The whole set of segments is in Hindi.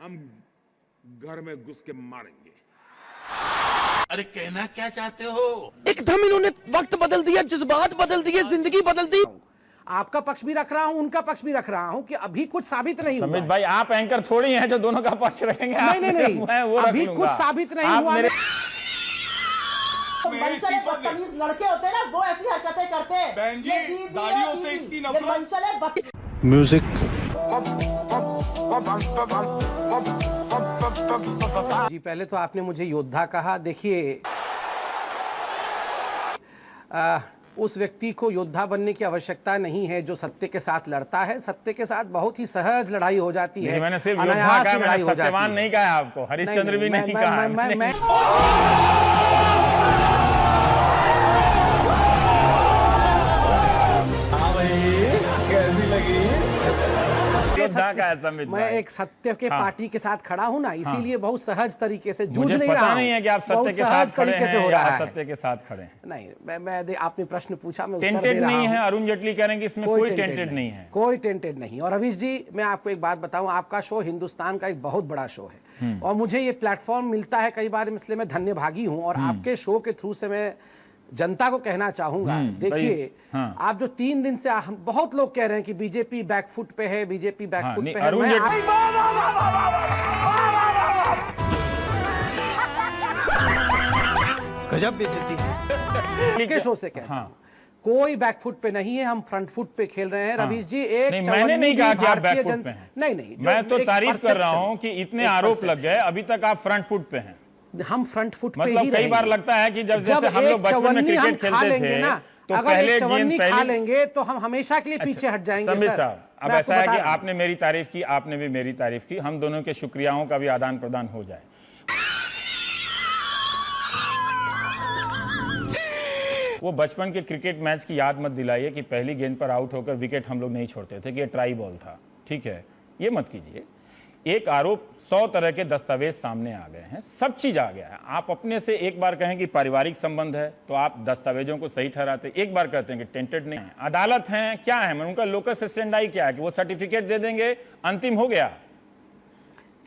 हम घर में घुस के मारेंगे। अरे कहना क्या चाहते हो? एकदम इन्होंने वक्त बदल दिया, जज्बात बदल दिए, जिंदगी बदल दी। आपका पक्ष भी रख रहा हूं, उनका पक्ष भी रख रहा हूं कि अभी कुछ साबित नहीं हुआ। समित भाई, आप एंकर थोड़ी हैं जो दोनों का पक्ष रखेंगे। नहीं, वो अभी कुछ साबित नहीं हुआ। मनचले बदतमीज लड़के होते हैं ना, वो ऐसी हरकतें करते हैं। बहन जी, दाढ़ियों से इतनी नफरत। मनचले म्यूजिक। जी, पहले तो आपने मुझे योद्धा कहा। देखिए, उस व्यक्ति को योद्धा बनने की आवश्यकता नहीं है जो सत्य के साथ लड़ता है। सत्य के साथ बहुत ही सहज लड़ाई हो जाती है। मैंने सिर्फ योद्धा कहा, मैंने सत्यवान नहीं कहा आपको, हरिश्चंद्र भी नहीं कहा। कैसी लगी? मैं एक सत्य के पार्टी के साथ खड़ा हूं ना, इसीलिए बहुत सहज तरीके से जूझ नहीं रहा हूं। मुझे पता नहीं है कि आप सत्य के साथ खड़े हैं या असत्य के साथ खड़े हैं। नहीं, मैं आपने प्रश्न पूछा, मैं उत्तर दे टेंटेड रहा नहीं हूं। है। अरुण जेटली कह रहे हैं कि इसमें कोई टेंटेड नहीं है। कोई टेंटेड नहीं। और रवीश जी, मैं आपको एक बात बताऊं, आपका शो हिंदुस्तान का एक बहुत बड़ा शो है और मुझे ये प्लेटफॉर्म मिलता है कई बार, इसलिए मैं धन्यभागी हूं। और आपके शो के थ्रू से मैं जनता को कहना चाहूंगा, देखिए, आप जो 3 दिन से बहुत लोग कह रहे हैं कि बीजेपी बैकफुट पे है, बीजेपी बैकफुट पे है। गजब बेइज्जती के शो से कहता हूं, कोई बैकफुट पे नहीं है, हम फ्रंट फुट पे खेल रहे हैं। रवीश जी, एक मैंने नहीं कहा कि आप बैकफुट पे हैं। नहीं, मैं तो तारीफ कर रहा हूं कि इतने आरोप लग गए, अभी तक आप फ्रंट फुट पे हैं। हम फ्रंट फुट पे मतलब ही कई बार लगता है कि जब जैसे हम लोग बचपन में क्रिकेट खेलते थे ना, तो पहले गेंद खा लेंगे तो हम हमेशा के लिए पीछे हट जाएंगे। समीर साहब, अब ऐसा है कि आपने मेरी तारीफ की, आपने भी मेरी तारीफ की, हम दोनों के शुक्रियाओं का भी आदान प्रदान हो जाए। वो बचपन के क्रिकेट मैच की याद मत दिलाइए कि पहली गेंद पर आउट होकर विकेट हम लोग नहीं छोड़ते थे, कि ये ट्राई बॉल था। ठीक है, ये मत कीजिए। एक आरोप 100 तरह के दस्तावेज सामने आ गए हैं, सब चीज आ गया है। आप अपने से एक बार कहें कि पारिवारिक संबंध है तो आप दस्तावेजों को सही ठहराते, एक बार कहते हैं कि टेंटेड नहीं है। अदालत है, क्या है, उनका लोकस स्टैंडाई क्या है कि वो सर्टिफिकेट दे देंगे, अंतिम हो गया।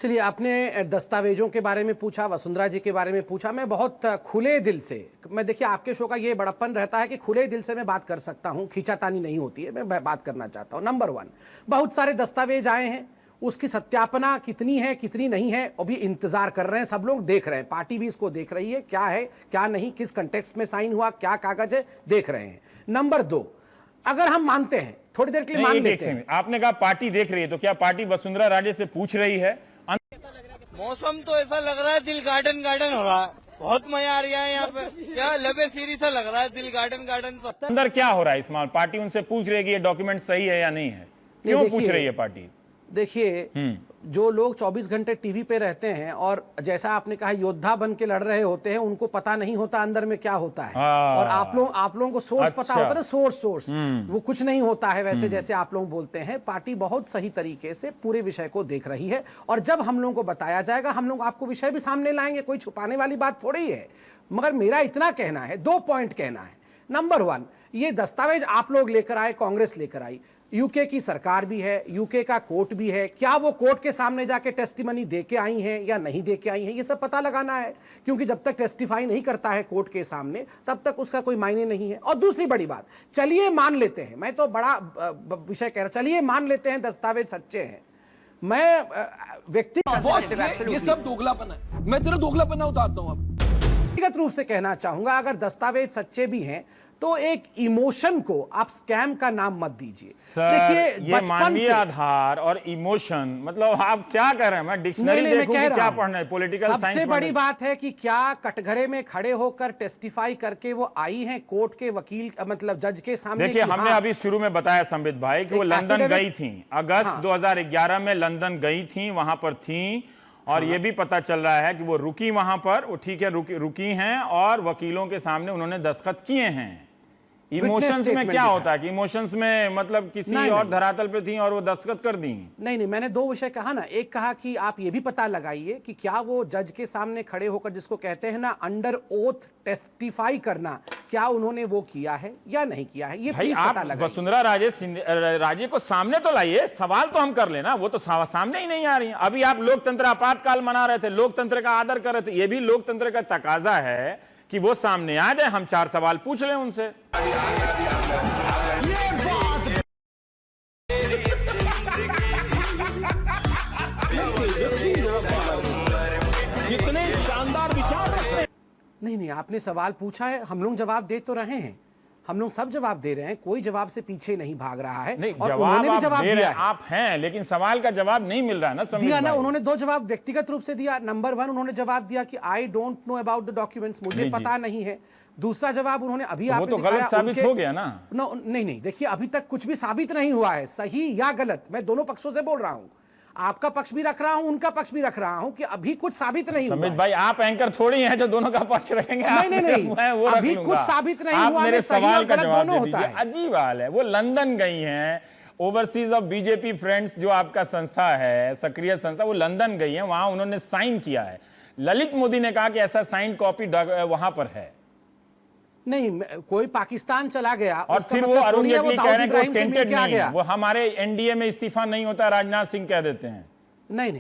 चलिए, आपने दस्तावेजों के बारे में पूछा, वसुंधरा जी के बारे में पूछा। मैं बहुत खुले दिल से, मैं देखिए, आपके शो का ये बड़प्पन रहता है कि खुले दिल से मैं बात कर सकता हूं, खींचातानी नहीं होती है, मैं बात करना चाहता हूं। नंबर 1, बहुत सारे दस्तावेज आए हैं, उसकी सत्यापना कितनी है कितनी नहीं है अभी इंतजार कर रहे हैं, सब लोग देख रहे हैं, पार्टी भी इसको देख रही है, क्या है क्या नहीं, किस कंटेक्स्ट में साइन हुआ, क्या कागज है, देख रहे हैं। नंबर 2, अगर हम मानते हैं, थोड़ी देर के लिए मान लेते हैं, आपने कहा पार्टी देख रही है, तो क्या पार्टी वसुंधरा राजे से पूछ रही है? मौसम तो ऐसा लग रहा है दिल गार्डन गार्डन हो रहा है, बहुत मजा आ रहा है यहाँ पे, क्या लबे सीरी सा लग रहा है, दिल गार्डन गार्डन। अंदर क्या हो रहा है इस मामले? पार्टी उनसे पूछ रही है कि ये डॉक्यूमेंट सही है या नहीं है? क्यों पूछ रही है पार्टी? देखिए, जो लोग 24 घंटे टीवी पे रहते हैं और जैसा आपने कहा योद्धा बन के लड़ रहे होते हैं, उनको पता नहीं होता अंदर में क्या होता है। और आप लोगों को सोर्स पता होता है ना, सोर्स वो कुछ नहीं होता है वैसे जैसे आप लोग बोलते हैं। पार्टी बहुत सही तरीके से पूरे विषय को देख रही है और जब हम लोगों को बताया जाएगा, हम लोग आपको विषय भी सामने लाएंगे, कोई छुपाने वाली बात थोड़ी है। मगर मेरा इतना कहना है, 2 पॉइंट कहना है। नंबर 1, ये दस्तावेज आप लोग लेकर आए, कांग्रेस लेकर आई, यूके की सरकार भी है, यूके का कोर्ट भी है, क्या वो कोर्ट के सामने जाके टेस्टिमनी दे के आई हैं या नहीं दे के आई हैं, ये सब पता लगाना है, क्योंकि जब तक टेस्टिफाई नहीं करता है कोर्ट के सामने तब तक उसका कोई मायने नहीं है। और दूसरी बड़ी बात, चलिए मान लेते हैं, मैं तो बड़ा विषय कह रहा, चलिए मान लेते हैं दस्तावेज सच्चे हैं, मैं ये सब दोगलापन है, मैं तेरा दोगलापन उतारता हूं। अब व्यक्तिगत रूप से कहना चाहूंगा, अगर दस्तावेज सच्चे भी हैं तो एक इमोशन को आप स्कैम का नाम मत दीजिए। देखिए, ये मानवीय आधार और इमोशन, मतलब आप क्या कह रहे हैं? मैं डिक्शनरी देखूं कि क्या पढ़ना है, पॉलिटिकल साइंस। सबसे बड़ी बात है कि क्या कटघरे में खड़े होकर टेस्टिफाई करके वो आई हैं कोर्ट के वकील, मतलब जज के सामने? देखिए, हमने अभी शुरू में बताया संबित भाई कि वो लंदन गई थी, अगस्त 2011 में लंदन गई थी, वहां पर थी, और ये भी पता चल रहा है कि वो रुकी वहां पर, वो ठीक है रुकी हैं और वकीलों के सामने उन्होंने दस्तखत किए हैं। इमोशंस में क्या होता है कि इमोशंस में मतलब किसी नहीं, और नहीं। धरातल पे थी और वो दस्तखत कर दी? नहीं, मैंने दो विषय कहा ना। एक कहा कि आप ये भी पता लगाइए कि क्या वो जज के सामने खड़े होकर, जिसको कहते हैं ना अंडर ओथ टेस्टिफाई करना, क्या उन्होंने वो किया है या नहीं किया है, ये भाई प्लीज आप पता लगाइए। वसुंधरा राजे को सामने तो लाइए, सवाल तो हम कर लेना, वो तो सामने ही नहीं आ रही है। अभी आप लोकतंत्र आपातकाल मना रहे थे, लोकतंत्र का आदर कर रहे थे, ये भी लोकतंत्र का तकाजा है कि वो सामने आ जाए, हम 4 सवाल पूछ लें उनसे। कितने शानदार विचार रखते हैं। नहीं, आपने सवाल पूछा है, हम लोग जवाब दे तो रहे हैं, हम लोग सब जवाब दे रहे हैं, कोई जवाब से पीछे नहीं भाग रहा है। नहीं, और जवाब उन्होंने भी आप जवाब दे रहे दिया हैं, है। आप हैं, लेकिन सवाल का जवाब नहीं मिल रहा है ना। दिया ना, उन्होंने 2 जवाब व्यक्तिगत रूप से दिया। नंबर 1 उन्होंने जवाब दिया कि I don't know about the documents, मुझे जी, पता नहीं है। दूसरा जवाब उन्होंने अभी वो आपने तो दिखाया, गलत साबित हो गया ना। नहीं, देखिए अभी तक कुछ भी साबित नहीं हुआ है, सही या गलत। मैं दोनों पक्षों से बोल रहा हूं, आपका पक्ष भी रख रहा हूं, उनका पक्ष भी रख रहा हूं कि अभी कुछ साबित नहीं हुआ समित है। भाई, आप एंकर थोड़ी हैं जो दोनों का पक्ष रखेंगे। नहीं, मैं वो रख अभी लूंगा। कुछ साबित नहीं आप हुआ, मेरे में सही सवाल और का गलत जवाब दोनों दे होता दीजिए। है। अजीब हाल है, वो लंदन गई हैं, ओवरसीज ऑफ बीजेपी फ्रेंड्स जो आपका संस्था है, सक्रिय संस्था, वो लंदन गई है, वहां उन्होंने साइन किया है। ललित मोदी ने कहा कि ऐसा साइन कॉपी वहां पर है। नहीं, कोई पाकिस्तान चला गया और उसका फिर वो मतलब अरुण थोड़ी है जेटली वो कह रहे दाऊद हैं कि वो इब्राहिम से मिल टेंटेड के आ नहीं गया। है, वो हमारे एनडीए में इस्तीफा नहीं होता, राजनाथ सिंह कह देते हैं। नहीं,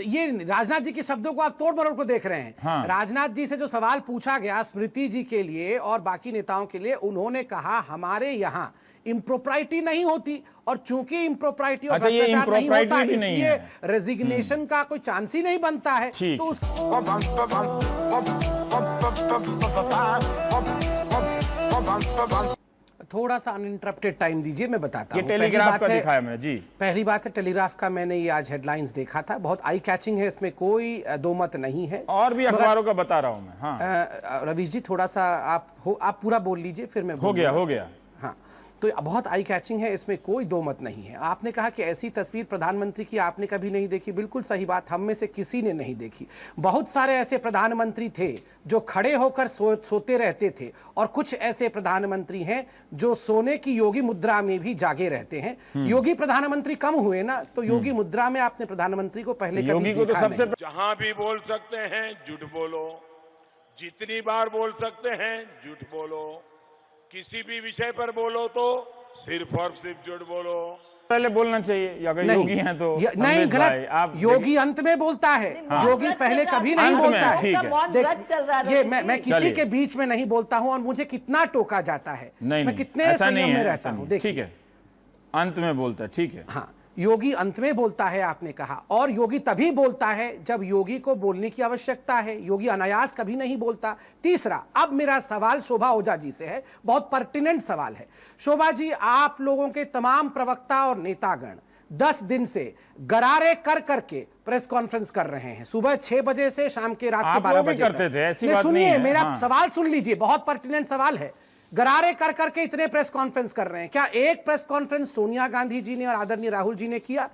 ये राजनाथ जी के शब्दों को आप तोड़ मरोड़ को देख रहे हैं। हाँ। राजनाथ जी से जो सवाल पूछा गया स्मृति जी के लिए और बाकी नेताओं के लिए, उन्होंने कहा हमारे यहाँ इम्प्रोप्राइटी नहीं होती, और चूंकि इम्प्रोप्राइटी और अच्छा, ये भ्रष्टाचार नहीं होता, impropriety भी नहीं इसलिए है। रेजिग्नेशन का कोई चांस ही नहीं बनता है। ठीक। तो उस थोड़ा सा अनइंटरप्टेड टाइम दीजिए, मैं बताता ये हूं। पहली टेलीग्राफ बात का है- दिखाया मैंने जी। पहली बात है, टेलीग्राफ का मैंने ये आज हेडलाइंस देखा था, बहुत आई कैचिंग है, इसमें कोई दो मत नहीं है। और भी अखबारों का बता रहा हूं मैं। हाँ, रवीश जी थोड़ा सा आप पूरा बोल लीजिए, फिर मैं हो गया। हाँ, तो बहुत आई कैचिंग है, इसमें कोई दो मत नहीं है। आपने कहा कि ऐसी तस्वीर प्रधानमंत्री की आपने कभी नहीं देखी, बिल्कुल सही बात, हम में से किसी ने नहीं देखी। बहुत सारे ऐसे प्रधानमंत्री थे जो खड़े होकर सोते रहते थे, और कुछ ऐसे प्रधानमंत्री हैं जो सोने की योगी मुद्रा में भी जागे रहते हैं। योगी प्रधानमंत्री कम हुए ना, तो योगी मुद्रा में आपने प्रधानमंत्री को पहले कभी योगी को तो देखा सबसे नहीं। जहां भी बोल सकते हैं झूठ बोलो, जितनी बार बोल सकते हैं झूठ बोलो, किसी भी विषय पर बोलो तो सिर्फ और सिर्फ झूठ बोलो। पहले बोलना चाहिए, अगर नहीं, योगी हैं तो नहीं संबित भाई, गलत, आप योगी अंत में बोलता है। योगी पहले कभी नहीं अंत में, बोलता है। ठीक है। देख, ये मैं किसी चलिए। के बीच में नहीं बोलता हूं, और मुझे कितना टोका जाता है, नहीं, मैं कितने ऐसा संयम नहीं में है, रहता ऐसा हूं। नहीं। देखिए, ठीक है, अंत में बोलता है, ठीक है। हाँ, योगी अंत में बोलता है आपने कहा, और योगी तभी बोलता है जब योगी को बोलने की आवश्यकता है। योगी अनायास कभी नहीं बोलता। तीसरा, अब मेरा सवाल शोभा ओझा जी से है, बहुत पर्टिनेंट सवाल है। शोभा जी, आप लोगों के तमाम प्रवक्ता और नेतागण 10 दिन से गरारे कर करके प्रेस कॉन्फ्रेंस कर रहे हैं, सुबह 6 बजे से शाम के रात के आप 12 लोग भी बजे करते तक। थे, ऐसी नहीं, बात नहीं सुनिए, है। मेरा हाँ। सवाल सुन लीजिए, बहुत पर्टिनेंट सवाल है। गरारे कर करके इतने प्रेस कॉन्फ्रेंस कर रहे हैं, क्या एक प्रेस कॉन्फ्रेंस सोनिया गांधी जी ने और आदरणीय राहुल जी ने किया?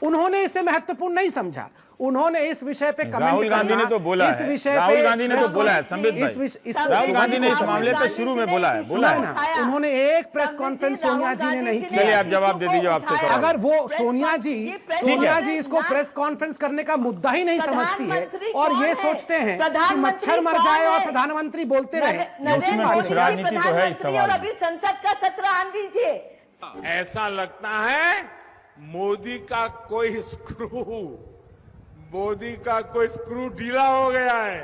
उन्होंने इसे महत्वपूर्ण नहीं समझा, उन्होंने इस विषय पे कमेंट राहुल गांधी ने तो बोला इस है, विषय राहुल पे गांधी ने तो प्रेस बोला है, कॉन्फ्रेंस- संबित भाई, राहुल गांधी ने इस मामले पे शुरू में बोला है ना, उन्होंने एक प्रेस कॉन्फ्रेंस सोनिया जी ने नहीं चलिए, किया। आप जवाब दे दीजिए, आपसे सवाल। अगर वो सोनिया जी इसको प्रेस कॉन्फ्रेंस करने का मुद्दा ही नहीं समझती है, और ये सोचते हैं कि मच्छर मर जाए और प्रधानमंत्री बोलते रहे, इसमें कुछ राजनीति तो है इस सवाल में। अभी संसद का सत्र आन दीजिए। ऐसा लगता है मोदी का कोई स्क्रू ढीला हो गया है।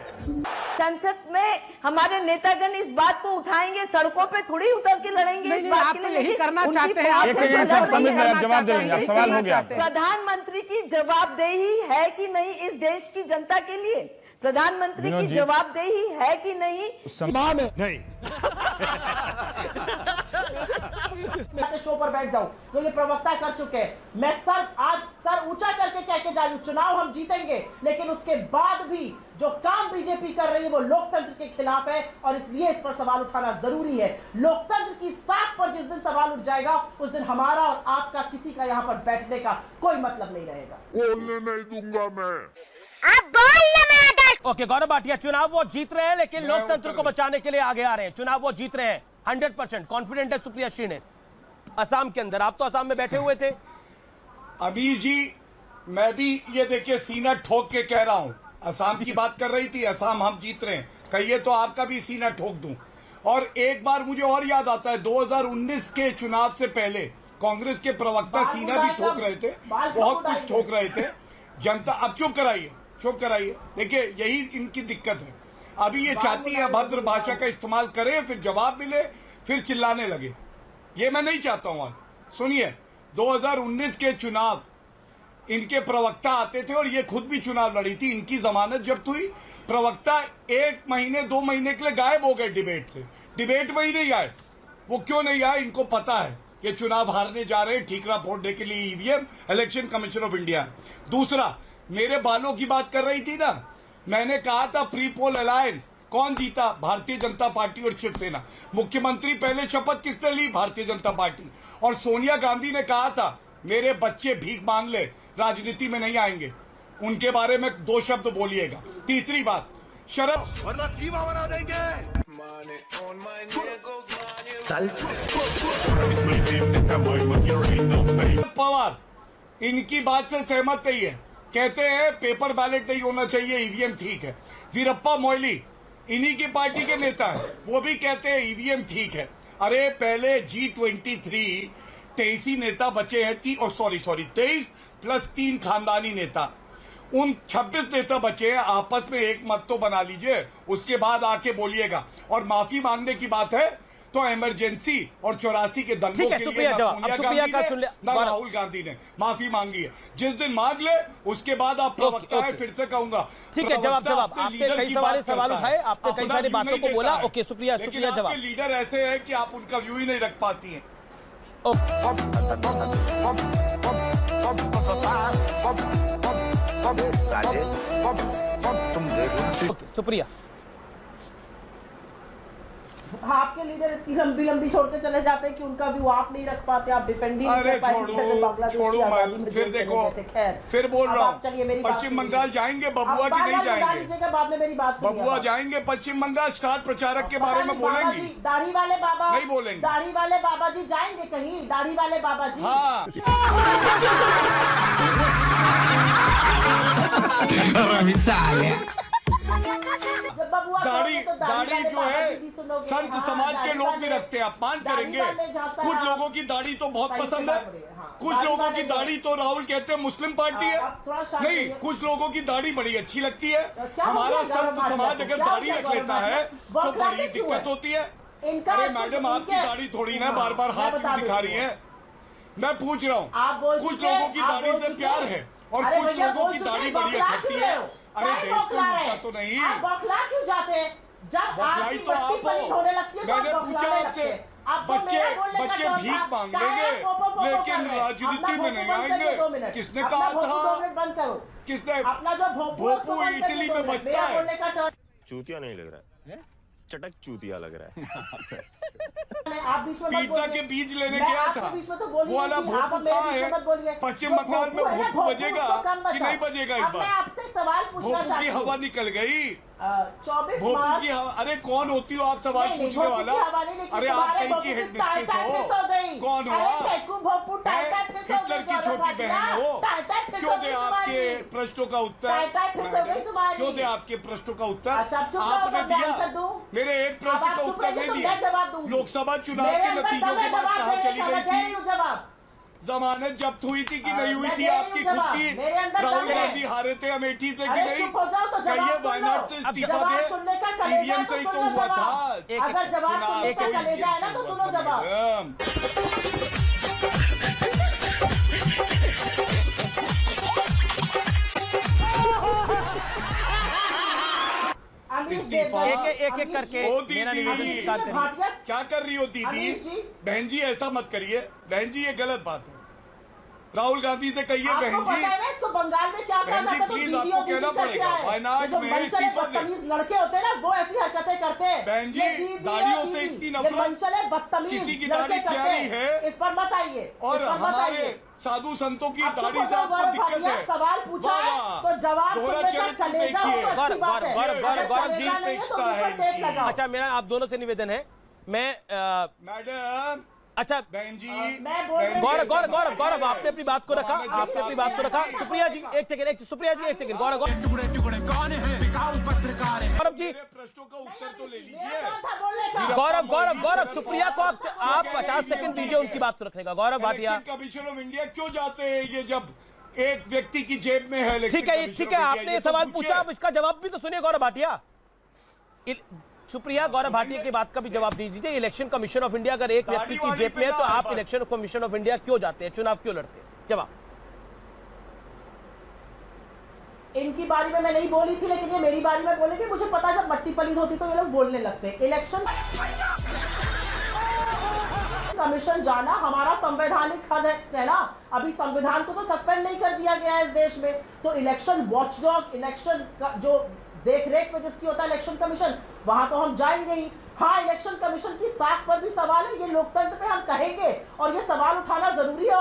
संसद में हमारे नेतागण इस बात को उठाएंगे, सड़कों पे थोड़ी उतर के लड़ेंगे नहीं, इस नहीं, बात आप के तो लिए, यही लेकिन करना उनकी चाहते हैं। पहुंच आप एक से सेकंड, ज्यादा संबित नहीं भाई, आप करना जवाब दे चाहते देंगे, हैं। सवाल हो गया आपका। प्रधानमंत्री की जवाबदेही है कि नहीं इस देश की जनता के लिए? प्रधानमंत्री विनोद की जी। जवाबदेही है कि नहीं? नहीं मैं शो पर बैठ जाऊं तो ये प्रवक्ता कर चुके हैं। मैं आज सर ऊंचा करके कह के जा रही हूं, चुनाव हम जीतेंगे, लेकिन उसके बाद भी जो काम बीजेपी कर रही है वो लोकतंत्र के खिलाफ है, और इसलिए इस पर सवाल उठाना जरूरी है। लोकतंत्र की साख पर जिस दिन सवाल उठ जाएगा, उस दिन हमारा और आपका किसी का यहां पर बैठने का कोई मतलब नहीं रहेगा। बोलने नहीं दूंगा मैं। ओके, गौरव भाटिया, चुनाव वो जीत रहे हैं, लेकिन लोकतंत्र को बचाने के लिए आगे आ रहे हैं। चुनाव वो जीत रहे हैं, 100% कॉन्फिडेंट है सुप्रिया श्रीनेत असम के अंदर। आप तो असम में बैठे हुए थे। अभी जी मैं भी ये देखिए सीना ठोक के कह रहा हूं, असम की बात कर रही थी, असम हम जीत रहे हैं, कहिए तो आपका भी सीना ठोक दूं। और एक बार मुझे और याद आता है 2019 के चुनाव से पहले कांग्रेस के प्रवक्ता सीना भी ठोक रहे थे, बहुत कुछ ठोक रहे थे जनता। अब चुप कराइए। देखिए यही इनकी दिक्कत है, अभी ये चाहती है अभद्र भाषा का इस्तेमाल करें, फिर जवाब मिले, फिर चिल्लाने लगे। ये मैं नहीं चाहता हूं। आज सुनिए, 2019 के चुनाव इनके प्रवक्ता आते थे और ये खुद भी चुनाव लड़ी थी। इनकी जमानत जब्त हुई, प्रवक्ता 1 महीने 2 महीने के लिए गायब हो गए डिबेट से। डिबेट में ही नहीं आए। वो क्यों नहीं आए? इनको पता है कि चुनाव हारने जा रहे हैं, ठीकरा फोड़ने के लिए EVM election commission of India. दूसरा, मेरे बालों की बात कर रही थी ना, मैंने कहा था प्री पोल अलायंस कौन जीता? भारतीय जनता पार्टी और शिवसेना। मुख्यमंत्री पहले शपथ किसने ली? भारतीय जनता पार्टी। और सोनिया गांधी ने कहा था मेरे बच्चे भीख मांग ले, राजनीति में नहीं आएंगे। उनके बारे में 2 शब्द बोलिएगा। तीसरी बात, शरद पवार इनकी बात से सहमत नहीं है, कहते हैं पेपर बैलेट नहीं होना चाहिए, ईवीएम ठीक है। वीरप्पा मोइली इन्हीं की पार्टी के नेता है, वो भी कहते हैं ईवीएम ठीक है। अरे पहले G23 23 ही नेता बचे हैं, 23 प्लस 3 खानदानी नेता, उन 26 नेता बचे हैं। आपस में एक मत तो बना लीजिए, उसके बाद आके बोलिएगा। और माफी मांगने की बात है तो इमरजेंसी और 84 के दंगों के लिए ना सोनिया गांधी ने ना राहुल गांधी ने माफी मांगी है। जिस दिन मांग ले उसके बाद आप प्रवक्ता है, फिर से कहूंगा। ठीक है, जवाब आपने कई सवाल उठाए, आपने कई सारी बातों को बोला। ओके, शुक्रिया जवाब। लीडर ऐसे है कि आप उनका व्यू ही नहीं रख पाती हैं। शुक्रिया। आपके लीडर इतनी लंबी छोड़ के चले जाते हैं कि उनका भी आप नहीं रख पाते, आप डिपेंडिंग अरे छोड़ो फिर देखो, फिर बोल रहा हूँ पश्चिम बंगाल जाएंगे बबुआ की नहीं जाएंगे? बाद में मेरी बात बबुआ जाएंगे पश्चिम बंगाल, स्टार प्रचारक के बारे में बोलेंगी? दाढ़ी वाले बाबा नहीं बोलेंगे। दाढ़ी वाले बाबा जी जाएंगे कहीं? दाढ़ी वाले बाबा जी हाँ दाढ़ी जो है संत समाज के लोग भी रखते हैं, अपमान करेंगे। कुछ लोगों की दाढ़ी तो बहुत पसंद है, कुछ लोगों की दाढ़ी तो राहुल कहते हैं मुस्लिम पार्टी है, नहीं कुछ लोगों की दाढ़ी बड़ी अच्छी लगती है। हमारा संत समाज अगर दाढ़ी रख लेता है तो बड़ी दिक्कत होती है। अरे मैडम आपकी दाढ़ी थोड़ी ना बार बार हाथ क्यों दिखा रही है? मैं पूछ रहा हूँ, कुछ लोगों की दाढ़ी से प्यार है और कुछ लोगों की दाढ़ी बड़ी खट्टी है। अरे देश को लूटता तो नहीं, बौखला क्यों जाते हैं? जब बौखलाई तो आप हो। मैंने पूछा आपसे, बच्चे भीख मांग लेंगे लेकिन राजनीति में नहीं आएंगे। किसने कहा था? किसने? भोपू इटली में बचता है। चूतिया नहीं लग रहा है, चटक चूतिया लग रहा है। पिज्जा के बीज लेने गया था, वो वाला भोपू कहाँ है? पश्चिम बंगाल में भोपू बजेगा कि नहीं बजेगा? इस बार भोपू की हवा निकल गई। 24 भोपू की हवा, अरे कौन होती हो आप सवाल पूछने वाला? अरे आप कहीं की हेडमिस्ट्रेस हो? कौन हो आप? हिटलर की छोटी बहन हो? क्यों दे आपके प्रश्नों का उत्तर? क्यों दे आपके प्रश्नों का उत्तर? आपने दिया, मेरे एक प्रश्न का उत्तर नहीं दिया। लोकसभा चुनाव के नतीजों के बाद कहाँ चली गई थी? जमानत जब्त हुई थी कि नहीं हुई थी आपकी खुद की? राहुल गांधी हारे थे अमेठी से कि नहीं? कहिए वायनाड से इस्तीफा दे, ईवीएम से ही तो हुआ था। अगर जवाब सुनने का कलेजा है ना तो सुनो जवाब। इस्तीफा एक करके मेरा निवेदन स्वीकार करिए। क्या कर रही हो दीदी? बहन जी ऐसा मत करिए, बहन जी ये गलत बात है। राहुल गांधी से कहिए बहन जी, इसको बंगाल में क्या बहन जी प्लीज आपको कहना पड़ेगा वायनाड में इस्तीफा दे। लड़के होते हैं ना वो ऐसी हरकतें करते हैं। बहन जी दाढ़ियों से इतनी नफरत, किसी की दाढ़ी प्यारी है इस पर मत आइए। और हमारे साधु संतों की दाढ़ी से आपको दिक्कत है? सवाल पूछा है तो जवाब दोहरा चरित्र देखिए। गौरव जी, अच्छा मेरा आप दोनों से निवेदन है, मैडम अच्छा बहन जी, गौरव आपने अपनी बात को रखा, सुप्रिया जी एक सेकंड, गौरव जी प्रश्नों का उत्तर तो ले लीजिए। गौरव सुप्रिया को आप 50 सेकंड दीजिए उनकी बात को रखने का। Gaurav Bhatia, election commission of India क्यों जाते हैं ये जब एक व्यक्ति की जेब में है? ठीक है, आपने ये सवाल पूछा, आप इसका जवाब भी तो सुनिए। गौरव भाटिया, सुप्रिया, गौरव भाटिया की बात का भी जवाब दीजिए। इलेक्शन कमीशन ऑफ इंडिया अगर एक व्यक्ति की जेब में है तो आप इलेक्शन कमीशन ऑफ इंडिया क्यों जाते हैं, चुनाव क्यों लड़ते हैं? जवाब। इनकी बारी में मैं नहीं बोली थी, लेकिन ये मेरी बारी में बोलेंगे। मुझे पता है जब मट्टी पलीद होती तो ये लोग बोलने लगते हैं। इलेक्शन कमीशन जाना हमारा संवैधानिक हक है ना। अभी संविधान को तो सस्पेंड नहीं कर दिया गया है इस देश में, तो इलेक्शन वॉचडॉग, इलेक्शन का जो देख रेख में जिसकी होता है इलेक्शन कमीशन, वहां तो हम जाएंगे ही। हाँ, इलेक्शन कमीशन की साख पर भी सवाल है, ये लोकतंत्र पे हम कहेंगे और ये सवाल उठाना जरूरी है।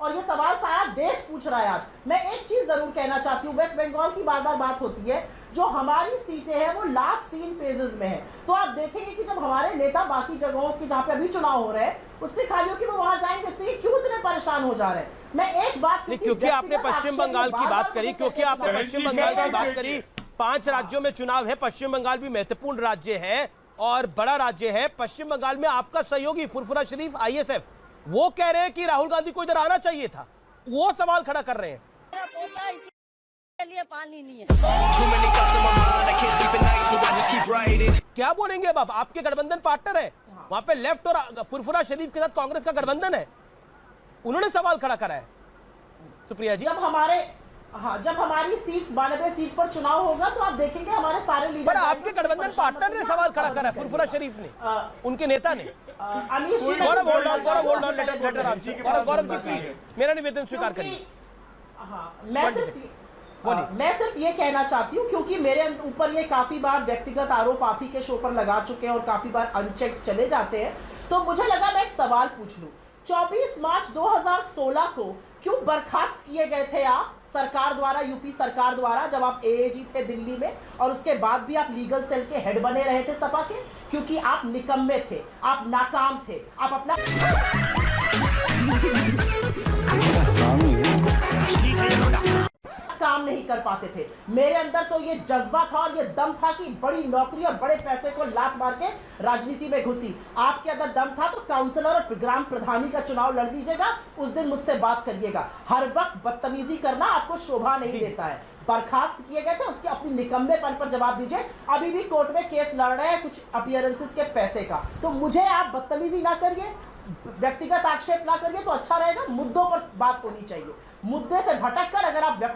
और ये सवाल सारा देश पूछ रहा है आज। मैं एक चीज जरूर कहना चाहती हूँ, वेस्ट बंगाल की बार बार बात होती है, जो हमारी सीटें हैं वो लास्ट 3 फेजेस में है। तो आप देखेंगे कि जब हमारे नेता बाकी जगहों की जहां पे अभी चुनाव हो रहे हैं उससे खाली हो कि वो वहां जाएंगे, से क्यों इतने परेशान हो जा रहे हैं? मैं एक बात, क्योंकि आपने पश्चिम बंगाल की बात करी, 5 राज्यों में चुनाव है। पश्चिम बंगाल भी महत्वपूर्ण राज्य है और बड़ा राज्य है। पश्चिम बंगाल में आपका सहयोगी फुरफुरा शरीफ ISF, वो कह रहे हैं कि राहुल गांधी को इधर आना चाहिए था, वो सवाल खड़ा कर रहे हैं। लिए पानी नहीं है। क्या बोलेंगे अब? आपके गठबंधन पार्टनर है वहां पे, लेफ्ट और फुरफुरा शरीफ के साथ कांग्रेस का गठबंधन है, उन्होंने सवाल खड़ा करा है। सुप्रिया जी, जब हमारी सीट्स 92 सीट्स पर चुनाव होगा तो आप देखेंगे हमारे सारे लीडर। पर आपके गठबंधन पार्टनर ने सवाल खड़ा करा है, फुरफुरा शरीफ ने, उनके नेता ने। गौरव जी प्लीज मेरा निवेदन स्वीकार करिए। मैं सिर्फ ये कहना चाहती हूँ, क्योंकि मेरे ऊपर ये काफी बार व्यक्तिगत आरोप आप ही के शो पर लगा चुके हैं और काफी बार अनचेक्ड चले जाते हैं, तो मुझे लगा मैं एक सवाल पूछ लूं। 24 मार्च 2016 को क्यों बर्खास्त किए गए थे आप सरकार द्वारा, यूपी सरकार द्वारा, जब आप AAG थे दिल्ली में और उसके बाद भी आप लीगल सेल के हेड बने रहे थे सपा के? क्योंकि आप निकम्मे थे, आप नाकाम थे, आप अपना काम नहीं कर पाते थे। मेरे अंदर तो ये जज्बा था और ये दम था कि बड़ी नौकरी और बड़े पैसे को लात मार के राजनीति में घुसी। आपके अंदर दम था तो काउंसलर और ग्राम प्रधानी का चुनाव लड़ दीजिएगा, उस दिन मुझसे बात करिएगा। हर वक्त बदतमीजी करना आपको शोभा नहीं देता है। बर्खास्त किए गए थे, उसके अपनी निकम्मेपन पर जवाब दीजिए। अभी भी कोर्ट में केस लड़ रहे हैं कुछ अपीयरेंसेस के पैसे का, तो मुझे आप बदतमीजी ना करिए, व्यक्तिगत आक्षेप ना करिए तो अच्छा रहेगा। मुद्दों पर बात होनी चाहिए। मुद्दे से भटक कर अगर आप